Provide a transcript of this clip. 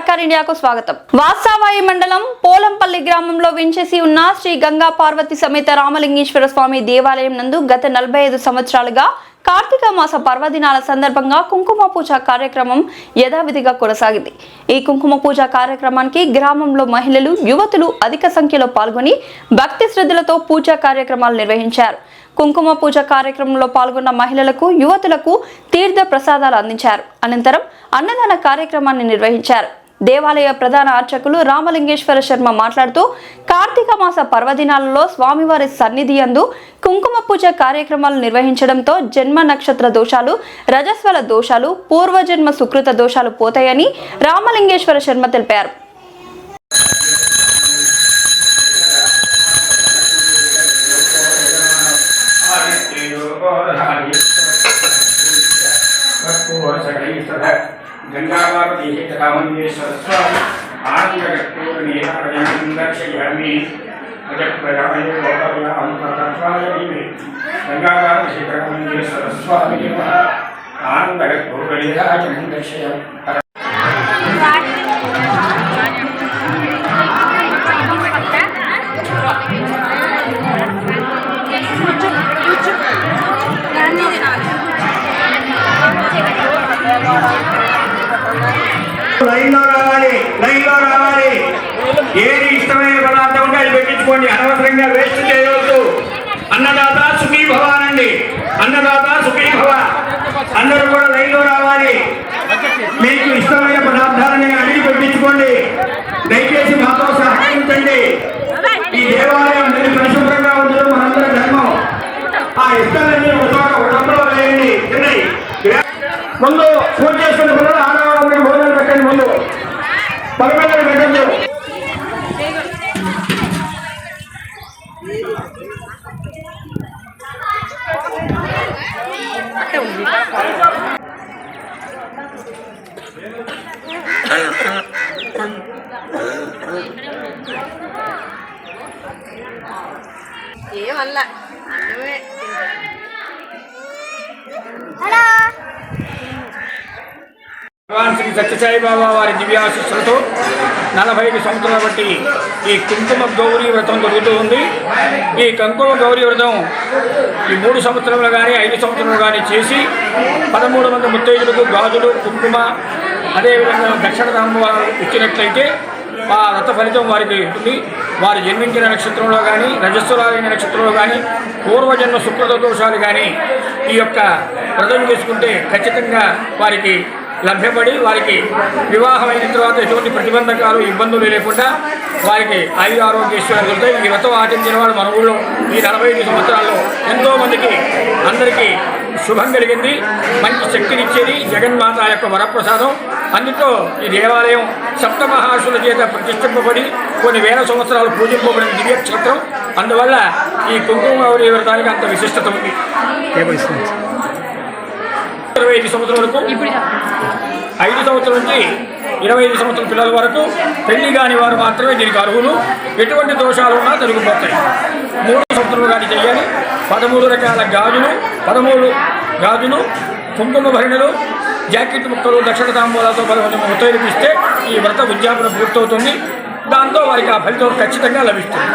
సర్కార్ ఇండియాకు స్వాగతం. వాసావాయి మండలం పోలంపల్లి గ్రామంలో వించేసి ఉన్న శ్రీ గంగా పార్వతి సమేత రామలింగేశ్వర స్వామి దేవాలయం నందు గత 45 సంవత్సరాలుగా కార్తీక మాస పర్వదినాల సందర్భంగా కుంకుమ పూజ కార్యక్రమం యథావిధిగా కొనసాగింది. ఈ కుంకుమ పూజ కార్యక్రమానికి గ్రామంలో మహిళలు, యువతులు అధిక సంఖ్యలో పాల్గొని భక్తి శ్రద్ధలతో పూజా కార్యక్రమాలు నిర్వహించారు. కుంకుమ పూజ కార్యక్రమంలో పాల్గొన్న మహిళలకు, యువతులకు తీర్థ ప్రసాదాలు అందించారు. అనంతరం అన్నదాన కార్యక్రమాన్ని నిర్వహించారు. దేవాలయ ప్రధాన అర్చకులు రామలింగేశ్వర శర్మ మాట్లాడుతూ కార్తీక మాస పర్వదినాలలో స్వామివారి సన్నిధి యందు కుంకుమ పూజ కార్యక్రమాలు నిర్వహించడంతో జన్మ నక్షత్ర దోషాలు, రజస్వల దోషాలు, పూర్వజన్మ సుకృత దోషాలు పోతాయని రామలింగేశ్వర శర్మ తెలిపారు. गंगा पार्वती रामलिंगेश्वर स्वामी आनंदकर्पूरनिहारयं दर्शयामि अजप्रयामि गोपयामि तत्त्वायमे गंगा पार्वती रामलिंगेश्वर स्वामी आनंदकर्पूरनिहारयं दर्शयामि లైన్లో రావాలి. ఏది ఇష్టమైన పదార్థం ఉంటే అది పెట్టించుకోండి. అనవసరంగా వేస్ట్ చేయవద్దు. అన్నదాత సుఖీ భవ అనండి. అన్నదాత సుఖీ భవ. అందరూ కూడా లైన్లో రావాలి. మీకు ఇష్టమైన పదార్థాలని అడిగి పెట్టించుకోండి. దయచేసి మాతో సహకరించండి. ఈ దేవాలయం అందరి పరిశుభ్రంగా ఉండడం మనందరి ధర్మం. ఆ ఇష్టాలన్నీ ఒక చోట ఒక డబ్బులో వేయండి. ముందు పూజ చేసుకున్న పిల్లలు ఆడవాళ్ళకి భోజనం పెట్టండి. ముందు పరమేశ్వరుడు పెట్టండి. ఏమల్లా భగవాన్ శ్రీ సత్యసాయి బాబా వారి దివ్యాశిస్సులతో 45 సంవత్సరాల బట్టి ఈ కుంకుమ గౌరీ వ్రతం జరుగుతూ ఉంది. ఈ కుంకుమ గౌరీ వ్రతం ఈ 3 సంవత్సరాలు కానీ 5 సంవత్సరాలు కానీ చేసి 13 మంది ముత్తైదులకు గాజులు, కుంకుమ, అదేవిధంగా దక్షిణ తాంబూలాలు ఇచ్చినట్లయితే ఆ వ్రత ఫలితం వారికి ఉంటుంది. వారు జన్మించిన నక్షత్రంలో కానీ, రజస్వరాలైన నక్షత్రంలో కానీ, పూర్వజన్మ శుక్రత దోషాలు కానీ ఈ యొక్క వ్రతం చేసుకుంటే ఖచ్చితంగా వారికి లభ్యపడి వారికి వివాహమైన తర్వాత ఎటువంటి ప్రతిబంధకాలు, ఇబ్బందులు లేకుండా వారికి ఆయుర ఆరోగ్యేశ్వరం దొరుకుతాయి. ఈ వ్రతం ఆచరించిన వాళ్ళు మన ఊళ్ళో ఈ 45 సంవత్సరాల్లో ఎంతోమందికి అందరికీ శుభం కలిగింది. మంచి శక్తినిచ్చేది జగన్మాత యొక్క వరప్రసాదం. అందుతో ఈ దేవాలయం సప్తమహర్షుల చేత ప్రతిష్ఠింపబడి కొన్ని వేల సంవత్సరాలు పూజింపబడిన దివ్యక్షేత్రం. అందువల్ల ఈ కుంకుమ గౌరీ వ్రతానికి అంత విశిష్టత ఉంది. 25 సంవత్సరాల వరకు, 5 సంవత్సరాల నుంచి 25 సంవత్సరాల పిల్లల వరకు పెళ్లి కాని వారు మాత్రమే దీనికి అర్హులు. ఎటువంటి దోషాలు ఉన్నా తొలగిపోతాయి. 3 సంవత్సరాలు కానీ చేయాలి. 13 రకాల గాజులు, కుంకుమ భరణలు, జాకెట్ ముక్కలు, దక్షిణ తాంబూలాలతో 11 ముత్తైదులకు ఇస్తే ఈ వ్రత ఉద్యాపన పూర్తవుతుంది. దాంతో వారికి ఆ ఫలితం ఖచ్చితంగా లభిస్తుంది.